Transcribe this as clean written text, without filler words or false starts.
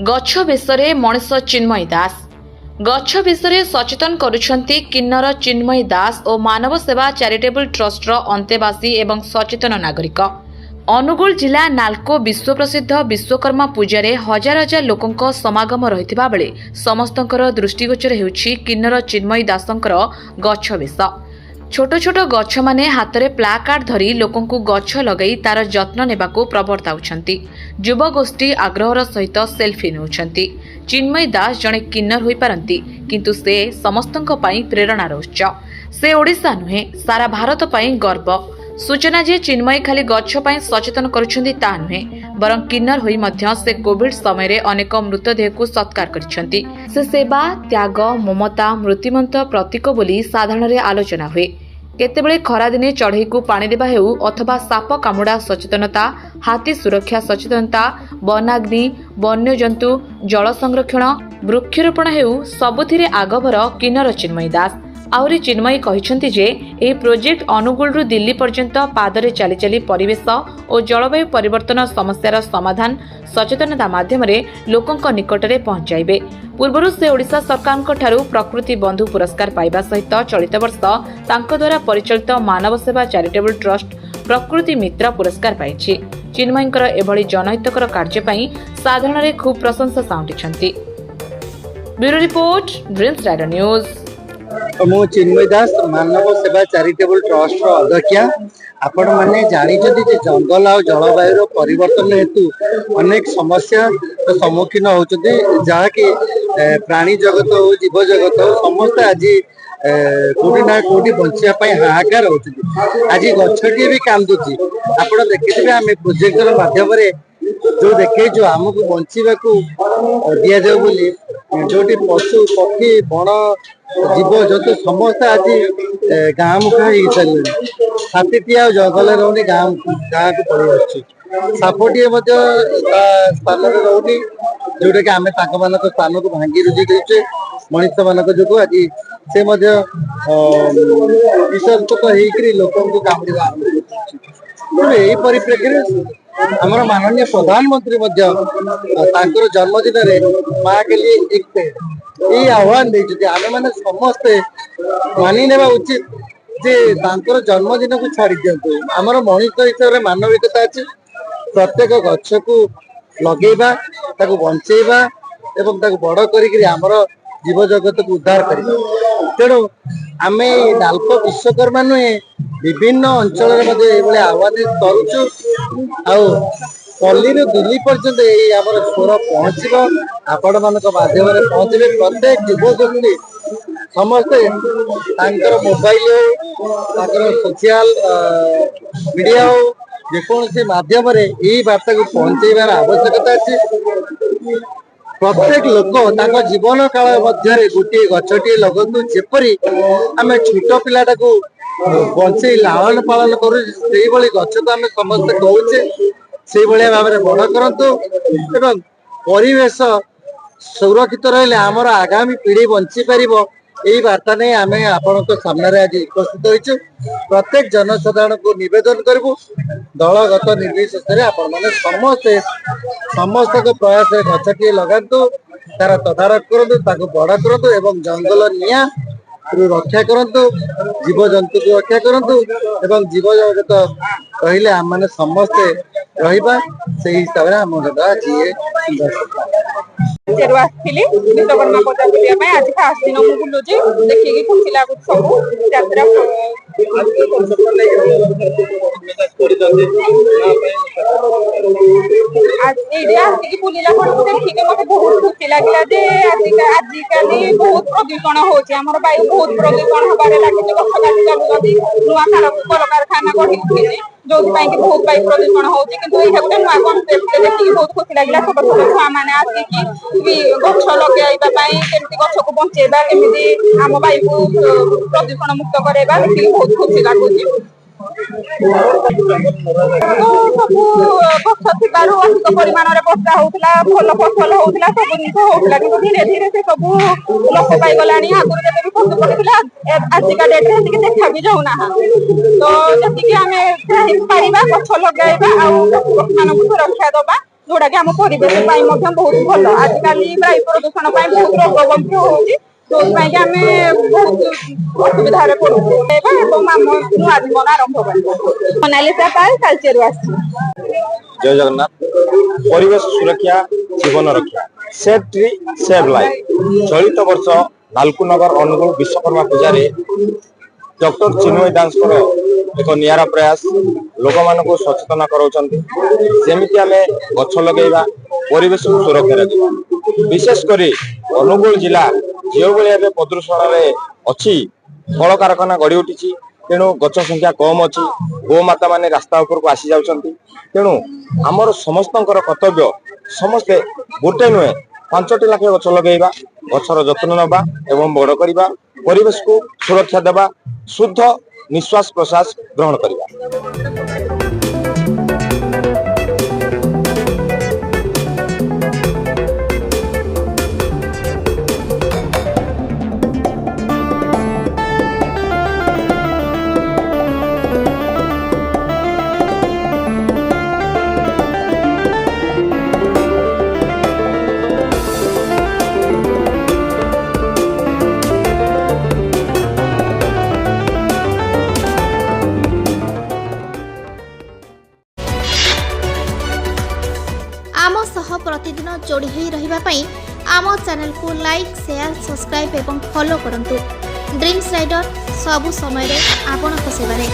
गछ बेशरे मनीष चिन्मयी दास गछ विषय सचेतन करुछंती किन्नर चिन्मयी दास और मानव सेवा चैरिटेबल ट्रस्टर अंतेवासी एवं सचेतन नागरिक। अनुगुल जिला नाल्को विश्व प्रसिद्ध विश्वकर्मा पूजा रे हजार हजार लोकंक समागम रहिथिबा बेले समस्तंकर दृष्टिगोचर हेउछि किन्नर चिन्मयी दासंकर गछ बेश। छोट छोट गछ माने हाथ में प्लाकार्ड धरी लोकंकु गछ लगई तार जत्न नेबाकू प्रवर्ताउछंती। युवा गोष्ठी आग्रहर सहित सेल्फी नेउछंती। चिन्मयी दास जड़े किन्नर होई पारंती किंतु से समस्तंक पई प्रेरणार उत्स। से ओडिशा नुहे सारा भारत पई गर्व। सूचना जे चिन्मयी खाली गछ पई सचेतन करुछंती ता नुहे बरं किन्नर होई मध्य से कोविड समय रे अनेक मृतदेह को सत्कार करिछंती। से सेवा त्याग ममता मृत्युमंत प्रतीक बोली साधारण रे आलोचना हुए। केतेबेले खरा दिने चढ़ई को पानी देबा हेउ अथवा साप कामुड़ा सचेतनता, हाथी सुरक्षा सचेतनता, वनाग्नि, वन्य जंतु, जल संरक्षण, वृक्षरोपण हेउ सबुथिरे आगभर किन्नर चिन्मयी दास। आउरी चिन्मयी कहिसंती जे एही प्रोजेक्ट अनुगुल दिल्ली पर्यंत पादरे चली चली परिवेश और जलवायु परिवर्तन समस्यार समाधान सचेतनता माध्यम लोकंक निकटरे पहुंचाइबे। पूर्वरु से ओडिशा सरकारक ठारू प्रकृति बंधु पुरस्कार पाइबा सहित चलित वर्ष तांको द्वारा परिचालित मानव सेवा चैरिटेबल ट्रस्ट प्रकृति मित्र पुरस्कार पाइछि। चिन्मयींकर एभली जनहितकर कार्य पई साधारण रे खूब प्रशंसा साउंटिछंती। Bureau report Dreams Rider News. मु चिन्मयी दास मानव सेवा चैरिटेबल ट्रस्ट अध्यक्ष। आपण माने जानिछथि जे जंगल और जलवायु परिवर्तन हेतु अनेक समस्या सम्मुखीन होचथि, जहा कि प्राणी जगत हो जीव जगत हो समस्त आज कोटी ना कोटी बंचिया पई हाहाकार होचथि। आज गछटी भी कांदुची। आपण देखिथिबे आमे प्रोजेक्टर माध्यम रे जो देखे जो हमको बंचिबा को दिया जाऊ बोली जोटी पशु पक्षी बण जीव जंतु समस्त आज गाँ मुखा हो सारे। हाथीटिया जंगल रोनी गाँ को पड़े सापटे स्थान रोनी जोटा कि आम स्थान को भांगी रुझी देचे मनीष मान जो आज से विषाक्त होकर लोक कामुड़ा यही परिप्रेक्षी आमर माननीय प्रधानमंत्री जन्मदिन माँ के लिए एक पेड़ ये आह्वान देते आम मैंने समस्ते मानि नेबा उचित जे तांकर जन्मदिन को छाड़ी दिंतु। आमर मनुष्य हिसाब से मानविकता अच्छी। प्रत्येक गछ को लगेबा ताको बंचेबा एवं ताको बड़ करी आमर जीव जगत को उद्धार करिबा। तेणु आमे नाल्को विश्वकर्मा नुहे विभिन्न अंचल आह्वान करुचु पल्ली दिल्ली पर्यंत आमर स्वर पहुंचब आपण मान माध्यम पहुंचे। प्रत्येक युवगोष्ठी समस्ते मोबाइल हो सोशल मीडिया हो जेकोसी माध्यम यही वार्ता को पहुंचाइबार आवश्यकता अच्छी। प्रत्येक लोक जीवन काल मध्य गोटे गछटी लगतु जेपरी आम छोट पिलाटा को बंचे लालन पालन करू गछ को आम समस्ते कौचे से भाव में बड़ करूँ एवं परिवेश सुरक्षित रही आमर आगामी पीढ़ी बंची पार यही वार्ता नहीं आम आपण सामने आज उपस्थित होइछु। प्रत्येक जनसाधारण को निवेदन करूँ दलगत निर्विशेष आपण मैंने समस्ते समस्त प्रयास गछटी लगातु तार तदारख करूँ बड़ करूँ एवं जंगल निया रक्षा करूँ जीव जंतु को रक्षा करूँ जीव जगत कहले आम मैंने समस्ते रहिबा से हिसाब से आम चेरु आसली विश्वकर्मा पूजा बुलिया आज फास्ट दिन मुझे बुलूची देखिए खुशी लगुच सब यात्रा आज ये आसिक बुलिला देखिए मत बहुत खुशी लगे आजिकल बहुत प्रदूषण होमर वायु बहुत प्रदूषण हबार लगे गछ काटी चलुँच नुआ कलकारखाना गढ़ी उठी जो बहुत वायु प्रदूषण होती गोटे नुआ कनसेप्ट देखिए बहुत खुशी लगे। छोट छोट छुआ मैंने आसिक गछ लगेवाई केमती गछ को बचेबा केमी आम वायु को प्रदूषण मुक्त करवा देखिए बहुत खुशी लगुच। सबू गछ थी अधिक परिमाण में वर्षा होता भल फसल होता सब जिन होता कि धीरे धीरे से सब लोप पाईगला आगुरी जब भी फस पड़ता आजिका डेट्रे देखा भी जाऊना तो जी आम पार गछ लगेगा आउ पशु पक्षी मान सुरक्षा दबा जोटा कि आम परिवेश बहुत भल आजिकल वायु प्रदूषण बहुत रोग गंभीर होगी जो आम बहुत असुविधा पड़ुचे आम नुआ जीवन आरंभ कर मोनालिसा पाल तालचेरु आसी। जय जगन्नाथ। परिवेश सुरक्षा जीवन रक्षा सेव ट्री सेव लाइफ चलित वर्ष नालकुनगर अनुगुल विश्वकर्मा पूजा डॉक्टर चिन्मय दास एक निरा प्रयास लोक मान सचेतन कराउछन्ती आम गछ लगेगा परिवेश को सुरक्षा रखा विशेषकर अनुगुल जिला जो भाई प्रदूषण अच्छी कल कारखाना गढ़ी उठी तेणु गछ संख्या कम अच्छी गोमाता माने रास्ता उपरको आसी जाउछन्ती तेणु आमर समस्तंकर कर्तव्य समस्ते गोटे नुहे 5टी लाखे गछ लगेगा गछर जत्न नबा एवं बड़ करवा परिवेश को सुरक्षा देवा शुद्ध निश्वास प्रश्वास ग्रहण करवा। आम सह प्रतिदिन जोड़ी होई रहिबा पई आम चैनल को लाइक शेयर सब्सक्राइब एवं फॉलो करंतु। ड्रीम्स राइडर सबु समय रे आपन को सेवा रे।